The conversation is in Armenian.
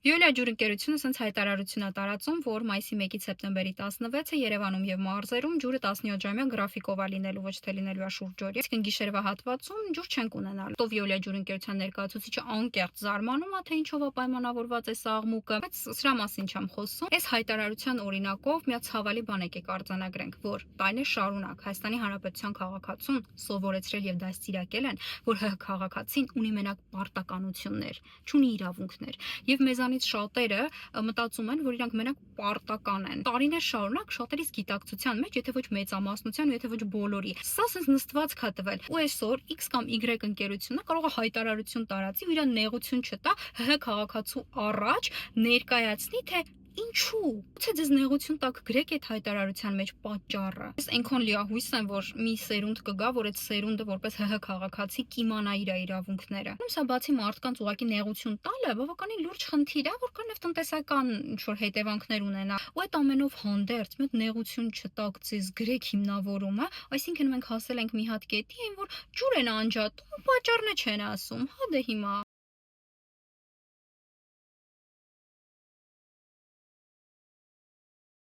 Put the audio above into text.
Յուլիա ջուրընկերությունը սենց հայտարարություն է տարածում, որ մայիսի 1-ից սեպտեմբերի 16-ը Երևանում եւ մարզերում ջուրը 17-ժամյա գրաֆիկով է լինելու, ոչ թե լինելու է շուրջօրյա։ Իսկ գիշերվա հատվածում ջուր չենք ունենալ։ Ով Յուլիա ջուրընկերության ներկայացուցիչը անկեղծ զարմանում է, թե ինչով է պայմանավորված այս աղմուկը, բայց սրա մասին չեմ խոսում։ Այս հայտարարության օրինակով մի ցավալի բան եկեք արձանագրենք, որ տարիներ շարունակ Հայաստանի Հանրապետության քաղաքացուն սովորեցրել եւ դաստիարակել են, որ ՀՀ քաղաքացին ունի մենակ պարտականություններ, չունի իրավունքներ։ Եվ մեզանից շատերը մտածում են, որ իրանք մենակ պարտական են։ Տարիներ շարունակ շատերիս գիտակցության մեջ, եթե ոչ մեծամասնության, եթե ոչ բոլորի, սա sense նստվածք է տվել։ Ու այսօր X կամ Y ընկերությունը կարող է հայտարարություն տարածի ու իր նեղություն չտա ՀՀ քաղաքացու առաջ ներկայացնի, թե ինչու։ Գուցե ձեզ նեղություն տակ գրեք այդ հայտարարության մեջ պատճառը։ Ես այնքան լիահույս եմ, որ մի սերունդ կգա, որ այդ սերունդը որպես ՀՀ քաղաքացի կիմանա իր իրավունքները։ Սա բացի մարդկանց ուղղակի նեղություն տալը, բավականին լուրջ խնդիր է, որ կանև տնտեսական ինչ-որ հետևանքներ ունենա։ Ու այդ ամենով հանդերձ մի հատ նեղություն չտակ ձեզ գրեք հիմնավորումը, այսինքն մենք հասել ենք մի հատ կետի, այն որ ջուր են անջատում, պատճառն է չեն ասում։ Հա դե հիմա